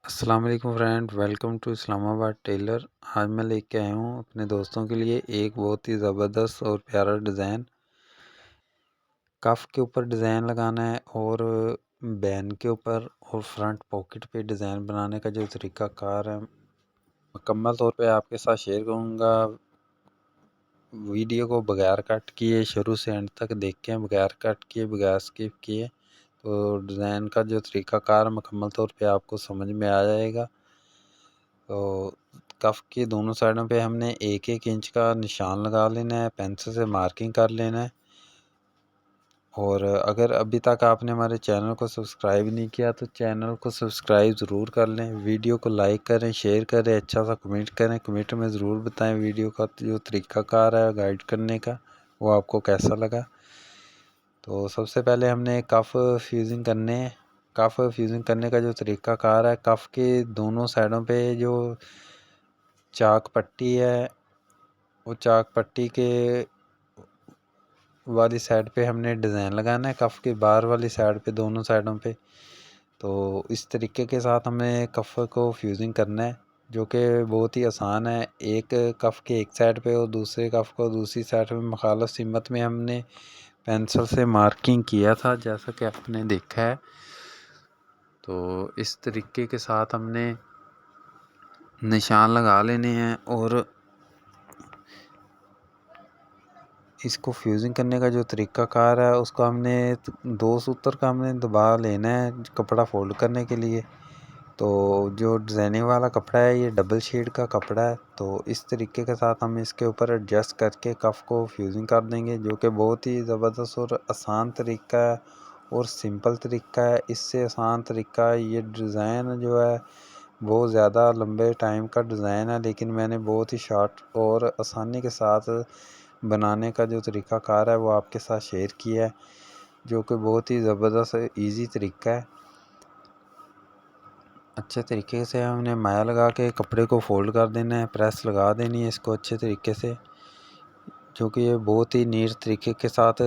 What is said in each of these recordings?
अस्सलाम वालेकुम friend, welcome to Islamabad tailor. आज मैं लेके आया हूँ अपने दोस्तों के लिए एक बहुत ही ज़बरदस्त और प्यारा डिज़ाइन। कफ के ऊपर डिज़ाइन लगाना है और बैन के ऊपर और फ्रंट पॉकेट पे डिज़ाइन बनाने का जो तरीक़ाकार है मुकम्मल तौर पे आपके साथ शेयर करूँगा। वीडियो को बगैर कट किए शुरू से एंड तक देखें, बगैर कट किए, बगैर स्किप किए, तो डिज़ाइन का जो तरीक़ाकार मुकम्मल तौर पे आपको समझ में आ जाएगा। तो कफ की दोनों साइडों पे हमने एक एक इंच का निशान लगा लेना है, पेंसिल से मार्किंग कर लेना है। और अगर अभी तक आपने हमारे चैनल को सब्सक्राइब नहीं किया तो चैनल को सब्सक्राइब ज़रूर कर लें, वीडियो को लाइक करें, शेयर करें, अच्छा सा कमेंट करें। कमेंट में ज़रूर बताएं वीडियो का जो तरीक़ाकार है गाइड करने का वो आपको कैसा लगा। तो सबसे पहले हमने कफ फ्यूजिंग करने का जो तरीक़ाकार है, कफ के दोनों साइडों पे जो चाक पट्टी है वो चाक पट्टी के वाली साइड पे हमने डिज़ाइन लगाना है, कफ की बाहर वाली साइड पे दोनों साइडों पे। तो इस तरीके के साथ हमें कफ को फ्यूजिंग करना है, जो कि बहुत ही आसान है। एक कफ के एक साइड पे और दूसरे कफ को दूसरी साइड पे मुखालिफ सिमत में हमने पेंसिल से मार्किंग किया था, जैसा कि आपने देखा है। तो इस तरीके के साथ हमने निशान लगा लेने हैं और इसको फ्यूजिंग करने का जो तरीक़ाकार है उसको हमने दो सूत्र का हमने दबा लेना है कपड़ा फोल्ड करने के लिए। तो जो डिज़ाइनिंग वाला कपड़ा है ये डबल शेड का कपड़ा है, तो इस तरीके के साथ हम इसके ऊपर एडजस्ट करके कफ को फ्यूजिंग कर देंगे, जो कि बहुत ही ज़बरदस्त और आसान तरीका है और सिंपल तरीका है। इससे आसान तरीका ये डिज़ाइन जो है बहुत ज़्यादा लंबे टाइम का डिज़ाइन है, लेकिन मैंने बहुत ही शॉर्ट और आसानी के साथ बनाने का जो तरीक़ाकार है वो आपके साथ शेयर किया है, जो कि बहुत ही ज़बरदस्त ईज़ी तरीका है। अच्छे तरीके से हमने माया लगा के कपड़े को फोल्ड कर देना है, प्रेस लगा देनी है इसको अच्छे तरीके से, जो कि ये बहुत ही नीट तरीके के साथ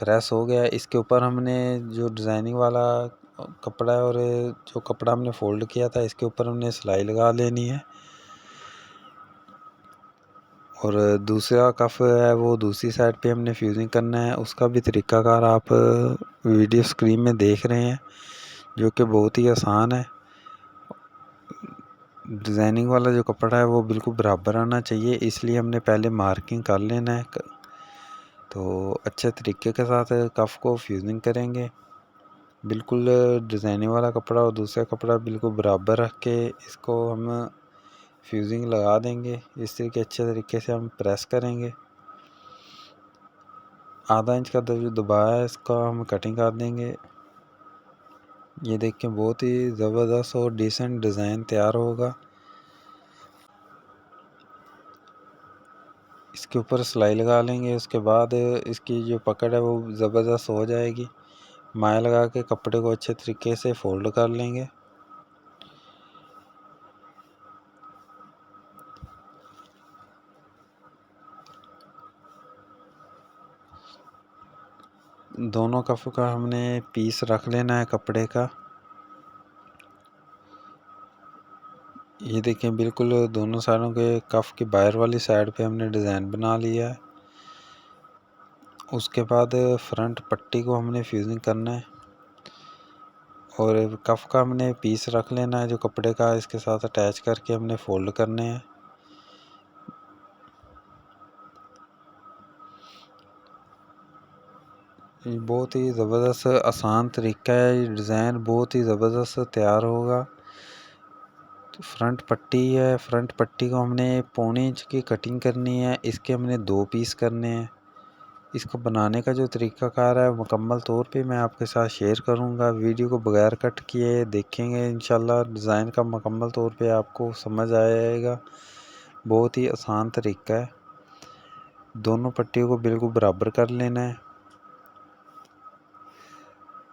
प्रेस हो गया है। इसके ऊपर हमने जो डिज़ाइनिंग वाला कपड़ा है और जो कपड़ा हमने फ़ोल्ड किया था इसके ऊपर हमने सिलाई लगा लेनी है। और दूसरा कफ है वो दूसरी साइड पे हमने फ्यूजिंग करना है, उसका भी तरीक़ाकार आप वीडियो स्क्रीन में देख रहे हैं, जो कि बहुत ही आसान है। डिज़ाइनिंग वाला जो कपड़ा है वो बिल्कुल बराबर आना चाहिए, इसलिए हमने पहले मार्किंग कर लेना है। तो अच्छे तरीके के साथ कफ को फ्यूजिंग करेंगे, बिल्कुल डिज़ाइनिंग वाला कपड़ा और दूसरा कपड़ा बिल्कुल बराबर रख के इसको हम फ्यूजिंग लगा देंगे। इस तरीके अच्छे तरीके से हम प्रेस करेंगे। आधा इंच का जो दबाया है इसका हम कटिंग कर देंगे। ये देखें बहुत ही ज़बरदस्त और डिसेंट डिज़ाइन तैयार होगा। इसके ऊपर सिलाई लगा लेंगे, उसके बाद इसकी जो पकड़ है वो ज़बरदस्त हो जाएगी। माया लगा के कपड़े को अच्छे तरीके से फोल्ड कर लेंगे। दोनों कफ का हमने पीस रख लेना है कपड़े का। ये देखें बिल्कुल दोनों साइडों के कफ की बाहर वाली साइड पे हमने डिज़ाइन बना लिया है। उसके बाद फ्रंट पट्टी को हमने फ्यूजिंग करना है और कफ का हमने पीस रख लेना है जो कपड़े का, इसके साथ अटैच करके हमने फोल्ड करने हैं। ये बहुत ही ज़बरदस्त आसान तरीका है, ये डिज़ाइन बहुत ही ज़बरदस्त तैयार होगा। तो फ्रंट पट्टी है, फ्रंट पट्टी को हमने पौने इंच की कटिंग करनी है, इसके हमने 2 पीस करने हैं। इसको बनाने का जो तरीक़ाकार है मुकम्मल तौर पे मैं आपके साथ शेयर करूंगा। वीडियो को बगैर कट किए देखेंगे, इंशाल्लाह डिज़ाइन का मुकम्मल तौर पे आपको समझ आएगा। बहुत ही आसान तरीका है। दोनों पट्टियों को बिल्कुल बराबर कर लेना है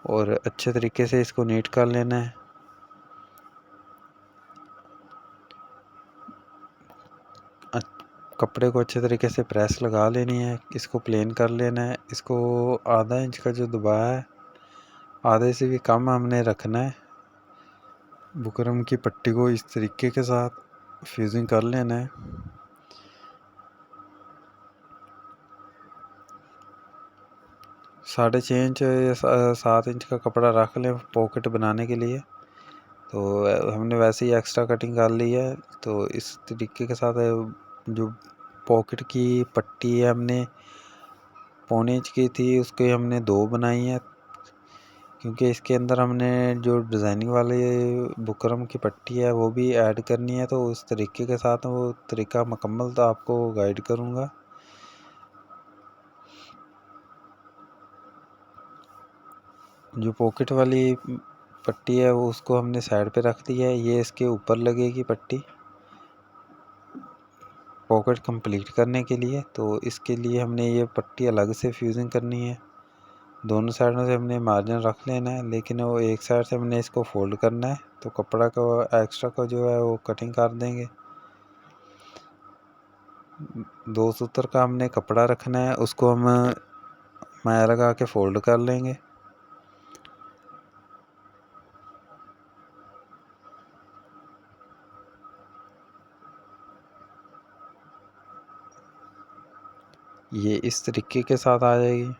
और अच्छे तरीके से इसको नीट कर लेना है। कपड़े को अच्छे तरीके से प्रेस लगा लेनी है, इसको प्लेन कर लेना है। इसको आधा इंच का जो दबाया है आधे से भी कम हमने रखना है। बुकरम की पट्टी को इस तरीके के साथ फ्यूजिंग कर लेना है। 6.5 इंच या 7 इंच का कपड़ा रख लें पॉकेट बनाने के लिए। तो हमने वैसे ही एक्स्ट्रा कटिंग कर ली है। तो इस तरीके के साथ जो पॉकेट की पट्टी है हमने 1.25 इंच की थी, उसके हमने 2 बनाई है, क्योंकि इसके अंदर हमने जो डिज़ाइनिंग वाली बुकरम की पट्टी है वो भी ऐड करनी है। तो उस तरीके के साथ वो तरीका मुकम्मल तो आपको गाइड करूँगा। जो पॉकेट वाली पट्टी है वो उसको हमने साइड पे रख दी है। ये इसके ऊपर लगेगी पट्टी पॉकेट कंप्लीट करने के लिए। तो इसके लिए हमने ये पट्टी अलग से फ्यूजिंग करनी है। दोनों साइडों से हमने मार्जिन रख लेना है, लेकिन वो एक साइड से हमने इसको फोल्ड करना है। तो कपड़ा का एक्स्ट्रा का जो है वो कटिंग कर देंगे। 2 सूत्र का हमने कपड़ा रखना है, उसको हम माया लगा के फोल्ड कर लेंगे। ये इस तरीके के साथ आ जाएगी।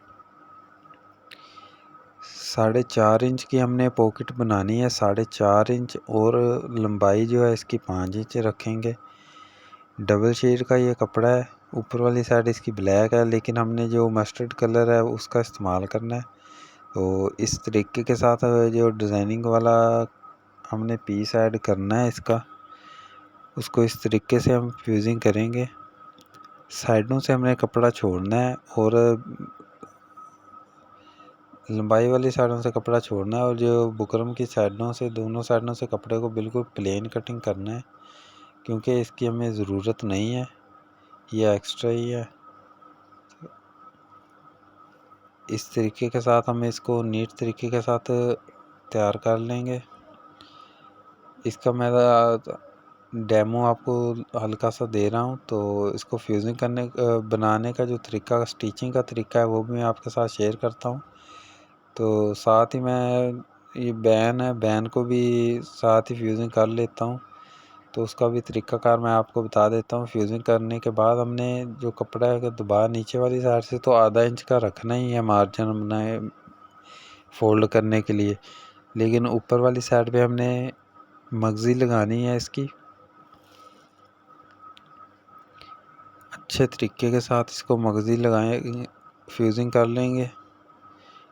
4.5 इंच की हमने पॉकेट बनानी है, 4.5 इंच, और लंबाई जो है इसकी 5 इंच रखेंगे। डबल शेड का ये कपड़ा है। ऊपर वाली साइड इसकी ब्लैक है, लेकिन हमने जो मस्टर्ड कलर है उसका इस्तेमाल करना है। तो इस तरीके के साथ जो डिज़ाइनिंग वाला हमने पीस ऐड करना है इसका, उसको इस तरीके से हम फ्यूजिंग करेंगे। साइडों से हमने कपड़ा छोड़ना है और लंबाई वाली साइडों से कपड़ा छोड़ना है, और जो बुकरम की साइडों से, दोनों साइडों से कपड़े को बिल्कुल प्लेन कटिंग करना है, क्योंकि इसकी हमें ज़रूरत नहीं है, ये एक्स्ट्रा ही है। इस तरीके के साथ हम इसको नीट तरीके के साथ तैयार कर लेंगे। इसका मैं डेमो आपको हल्का सा दे रहा हूँ। तो इसको फ्यूजिंग करने बनाने का जो तरीका, स्टिचिंग का तरीका है, वो भी मैं आपके साथ शेयर करता हूँ। तो साथ ही मैं ये बैन है, बैन को भी साथ ही फ्यूजिंग कर लेता हूँ। तो उसका भी तरीकाकार मैं आपको बता देता हूँ। फ्यूजिंग करने के बाद हमने जो कपड़ा है दबा नीचे वाली साइड से तो आधा इंच का रखना ही है मार्जिन बनाए फोल्ड करने के लिए, लेकिन ऊपर वाली साइड पे हमने मगज़ी लगानी है इसकी। अच्छे तरीके के साथ इसको मगज़ी लगाएं, फ्यूजिंग कर लेंगे।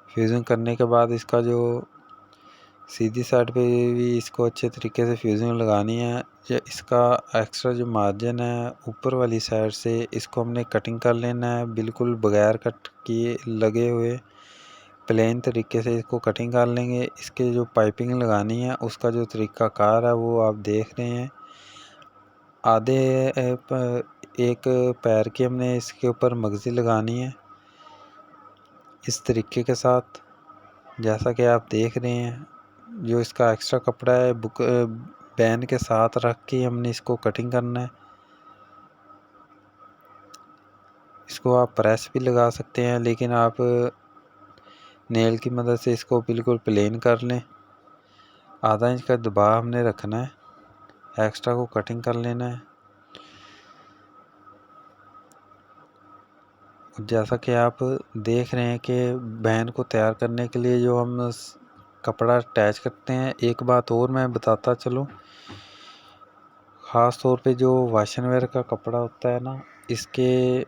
फ्यूजिंग करने के बाद इसका जो सीधी साइड पे भी इसको अच्छे तरीके से फ्यूजिंग लगानी है। इसका एक्स्ट्रा जो मार्जिन है ऊपर वाली साइड से, इसको हमने कटिंग कर लेना है, बिल्कुल बगैर कट किए लगे हुए प्लेन तरीके से इसको कटिंग कर लेंगे। इसके जो पाइपिंग लगानी है उसका जो तरीकाकार है वो आप देख रहे हैं। आधे एक पैर की हमने इसके ऊपर मगज़ी लगानी है इस तरीके के साथ, जैसा कि आप देख रहे हैं। जो इसका एक्स्ट्रा कपड़ा है बैन के साथ रख के हमने इसको कटिंग करना है। इसको आप प्रेस भी लगा सकते हैं, लेकिन आप नेल की मदद से इसको बिल्कुल प्लेन कर लें। आधा इंच का दबाव हमने रखना है, एक्स्ट्रा को कटिंग कर लेना है। जैसा कि आप देख रहे हैं कि बैन को तैयार करने के लिए जो हम कपड़ा अटैच करते हैं, एक बात और मैं बताता चलूँ, ख़ास तौर पे जो वाशन वेयर का कपड़ा होता है ना, इसके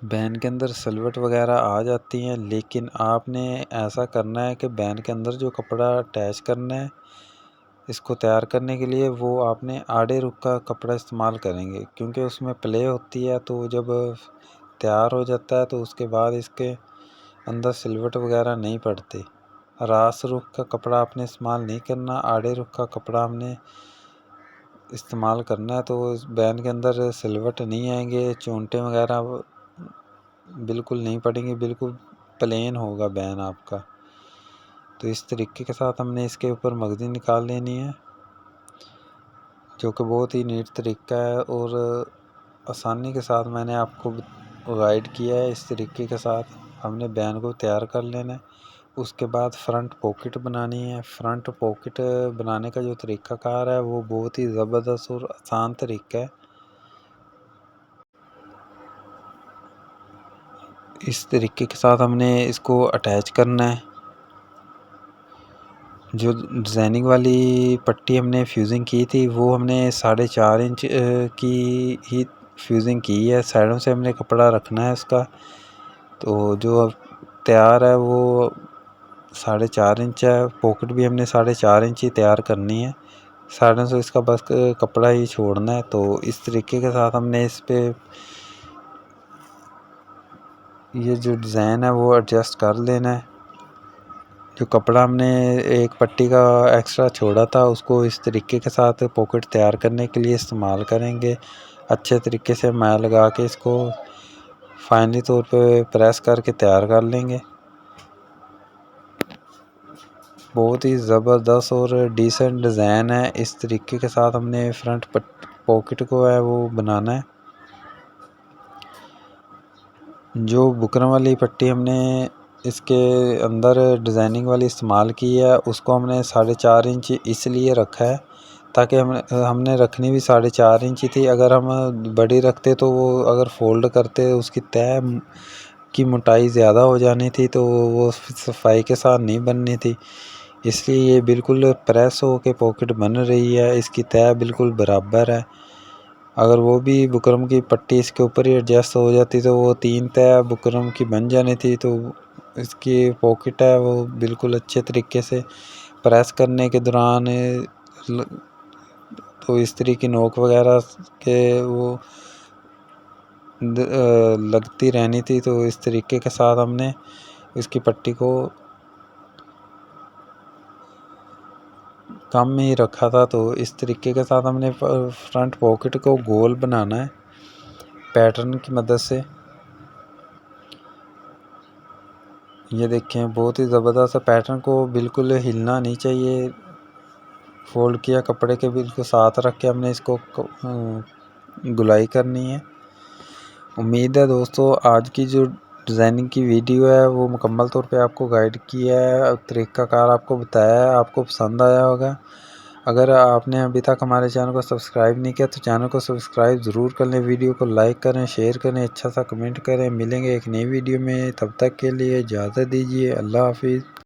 बैन के अंदर सिलवट वगैरह आ जाती हैं, लेकिन आपने ऐसा करना है कि बैन के अंदर जो कपड़ा अटैच करना है इसको तैयार करने के लिए, वो आपने आड़े रुख का कपड़ा इस्तेमाल करेंगे, क्योंकि उसमें प्ले होती है। तो जब तैयार हो जाता है तो उसके बाद इसके अंदर सिलवट वगैरह नहीं पड़ती। रास रुख का कपड़ा आपने इस्तेमाल नहीं करना, आड़े रुख का कपड़ा हमने इस्तेमाल करना है। तो इस बैन के अंदर सिलवट नहीं आएंगे, चूंटे वगैरह बिल्कुल नहीं पड़ेंगे, बिल्कुल प्लेन होगा बैन आपका। तो इस तरीके के साथ हमने इसके ऊपर मगज़ी निकाल लेनी है, जो कि बहुत ही नीट तरीका है और आसानी के साथ मैंने आपको गाइड किया है। इस तरीके के साथ हमने बैन को तैयार कर लेना है। उसके बाद फ्रंट पॉकेट बनानी है। फ्रंट पॉकेट बनाने का जो तरीक़ाकार है वो बहुत ही ज़बरदस्त और आसान तरीका है। इस तरीके के साथ हमने इसको अटैच करना है। जो डिज़ाइनिंग वाली पट्टी हमने फ्यूज़िंग की थी वो हमने 4.5 इंच की ही फ्यूज़िंग की है। साइडों से हमने कपड़ा रखना है उसका। तो जो अब तैयार है वो 4.5 इंच है। पॉकेट भी हमने 4.5 इंच ही तैयार करनी है। साइडों से इसका बस कपड़ा ही छोड़ना है। तो इस तरीके के साथ हमने इस पे ये जो डिज़ाइन है वो एडजस्ट कर लेना है। जो कपड़ा हमने एक पट्टी का एक्स्ट्रा छोड़ा था उसको इस तरीके के साथ पॉकेट तैयार करने के लिए इस्तेमाल करेंगे। अच्छे तरीके से मैं लगा के इसको फाइनली तौर पे प्रेस करके तैयार कर लेंगे। बहुत ही ज़बरदस्त और डिसेंट डिज़ाइन है। इस तरीके के साथ हमने फ्रंट पॉकेट को है वो बनाना है। जो बुकरम वाली पट्टी हमने इसके अंदर डिज़ाइनिंग वाली इस्तेमाल की है उसको हमने 4.5 इंच इसलिए रखा है ताकि हमने रखनी भी 4.5 इंच थी। अगर हम बड़ी रखते तो वो अगर फ़ोल्ड करते उसकी तह की मोटाई ज़्यादा हो जानी थी तो वो सफाई के साथ नहीं बननी थी। इसलिए ये बिल्कुल प्रेस हो के पॉकेट बन रही है। इसकी तह बिल्कुल बराबर है। अगर वो भी बुकरम की पट्टी इसके ऊपर ही एडजस्ट हो जाती तो वो 3 तह बुकरम की बन जानी थी। तो इसकी पॉकेट है वो बिल्कुल अच्छे तरीके से प्रेस करने के दौरान तो इस्त्री की नोक वगैरह के वो लगती रहनी थी। तो इस तरीके के साथ हमने इसकी पट्टी को कम में ही रखा था। तो इस तरीके के साथ हमने फ्रंट पॉकेट को गोल बनाना है पैटर्न की मदद से। ये देखें बहुत ही ज़बरदस्त पैटर्न को बिल्कुल हिलना नहीं चाहिए। फोल्ड किया कपड़े के बिल्कुल साथ रख के हमने इसको गुलाई करनी है। उम्मीद है दोस्तों आज की जो डिज़ाइनिंग की वीडियो है वो मुकम्मल तौर पे आपको गाइड किया है, तरीक़ाकार आपको बताया है, आपको पसंद आया होगा। अगर आपने अभी तक हमारे चैनल को सब्सक्राइब नहीं किया तो चैनल को सब्सक्राइब ज़रूर कर लें। वीडियो को लाइक करें, शेयर करें, अच्छा सा कमेंट करें। मिलेंगे एक नई वीडियो में, तब तक के लिए इजाज़त दीजिए। अल्लाह हाफ़िज़।